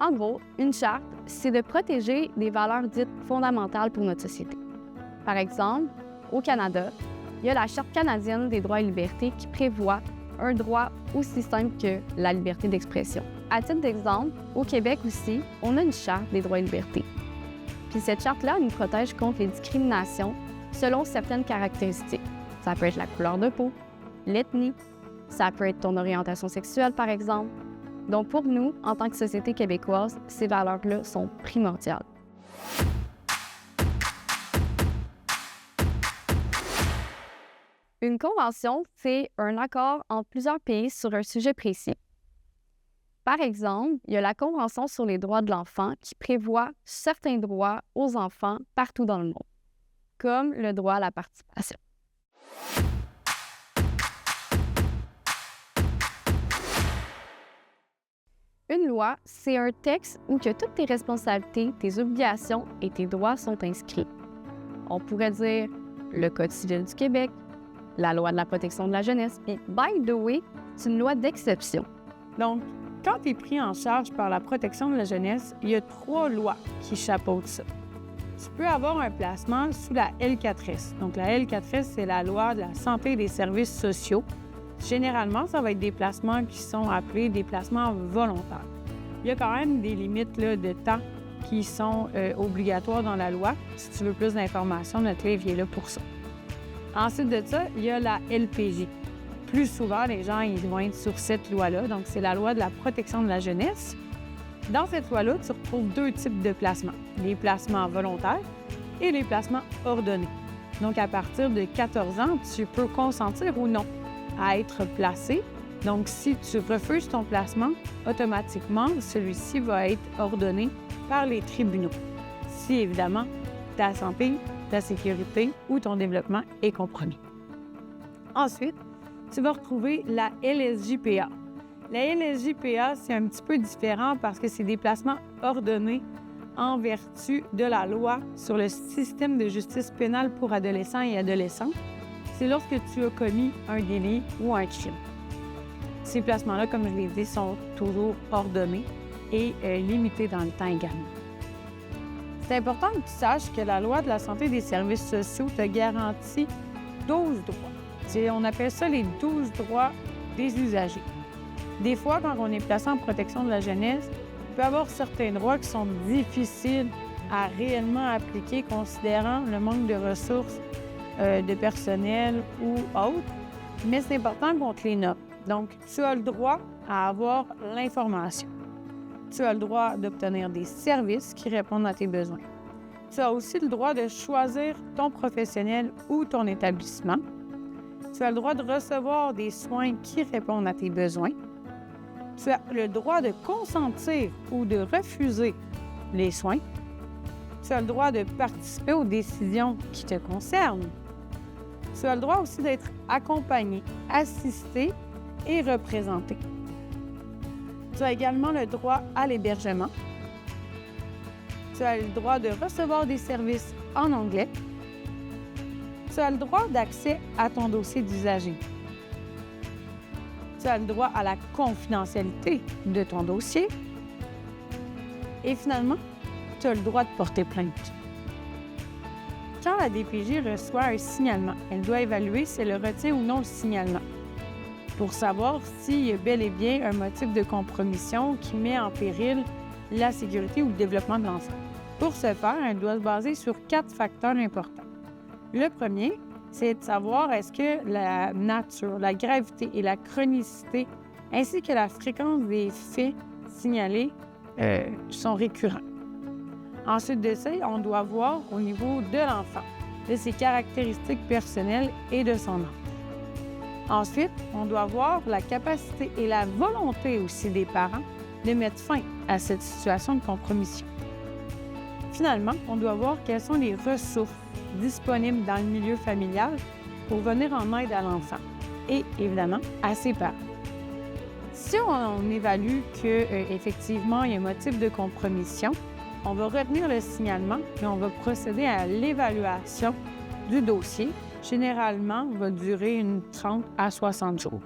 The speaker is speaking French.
En gros, une charte, c'est de protéger des valeurs dites fondamentales pour notre société. Par exemple, au Canada, il y a la Charte canadienne des droits et libertés qui prévoit un droit aussi simple que la liberté d'expression. À titre d'exemple, au Québec aussi, on a une Charte des droits et libertés. Puis cette charte-là nous protège contre les discriminations selon certaines caractéristiques. Ça peut être la couleur de peau, l'ethnie, ça peut être ton orientation sexuelle, par exemple. Donc pour nous, en tant que société québécoise, ces valeurs-là sont primordiales. Une convention, c'est un accord entre plusieurs pays sur un sujet précis. Par exemple, il y a la Convention sur les droits de l'enfant qui prévoit certains droits aux enfants partout dans le monde, comme le droit à la participation. Une loi, c'est un texte où que toutes tes responsabilités, tes obligations et tes droits sont inscrits. On pourrait dire le Code civil du Québec, la loi de la protection de la jeunesse, puis by the way, c'est une loi d'exception. Donc, quand tu es pris en charge par la protection de la jeunesse, il y a 3 lois qui chapeautent ça. Tu peux avoir un placement sous la L4S. Donc, la L4S, c'est la loi de la santé et des services sociaux. Généralement, ça va être des placements qui sont appelés des placements volontaires. Il y a quand même des limites là, de temps qui sont obligatoires dans la loi. Si tu veux plus d'informations, notre livre est là pour ça. Ensuite de ça, il y a la LPJ. Plus souvent, les gens ils vont être sur cette loi-là. Donc, c'est la loi de la protection de la jeunesse. Dans cette loi-là, tu retrouves 2 types de placements. Les placements volontaires et les placements ordonnés. Donc, à partir de 14 ans, tu peux consentir ou non à être placé. Donc, si tu refuses ton placement, automatiquement, celui-ci va être ordonné par les tribunaux. Si, évidemment, ta santé, ta sécurité ou ton développement est compromis. Ensuite, tu vas retrouver la LSJPA. La LSJPA, c'est un petit peu différent parce que c'est des placements ordonnés en vertu de la loi sur le système de justice pénale pour adolescents et adolescentes. C'est lorsque tu as commis un délit ou un crime. Ces placements-là, comme je l'ai dit, sont toujours ordonnés et limités dans le temps également. C'est important que tu saches que la loi de la santé et des services sociaux te garantit 12 droits. On appelle ça les 12 droits des usagers. Des fois, quand on est placé en protection de la jeunesse, il peut y avoir certains droits qui sont difficiles à réellement appliquer, considérant le manque de ressources de personnel ou autre, mais c'est important qu'on te les note. Donc, tu as le droit à avoir l'information. Tu as le droit d'obtenir des services qui répondent à tes besoins. Tu as aussi le droit de choisir ton professionnel ou ton établissement. Tu as le droit de recevoir des soins qui répondent à tes besoins. Tu as le droit de consentir ou de refuser les soins. Tu as le droit de participer aux décisions qui te concernent. Tu as le droit aussi d'être accompagné, assisté et représenté. Tu as également le droit à l'hébergement. Tu as le droit de recevoir des services en anglais. Tu as le droit d'accès à ton dossier d'usager. Tu as le droit à la confidentialité de ton dossier. Et finalement, tu as le droit de porter plainte. Quand la DPJ reçoit un signalement, elle doit évaluer si elle retient ou non le signalement pour savoir s'il y a bel et bien un motif de compromission qui met en péril la sécurité ou le développement de l'enfant. Pour ce faire, elle doit se baser sur 4 facteurs importants. Le premier, c'est de savoir est-ce que la nature, la gravité et la chronicité, ainsi que la fréquence des faits signalés sont récurrents. Ensuite de ça, on doit voir au niveau de l'enfant, de ses caractéristiques personnelles et de son âge. Ensuite, on doit voir la capacité et la volonté aussi des parents de mettre fin à cette situation de compromission. Finalement, on doit voir quelles sont les ressources disponibles dans le milieu familial pour venir en aide à l'enfant et, évidemment, à ses parents. Si on évalue qu'effectivement, il y a un motif de compromission, on va retenir le signalement et on va procéder à l'évaluation du dossier. Généralement, va durer une 30 à 60 jours.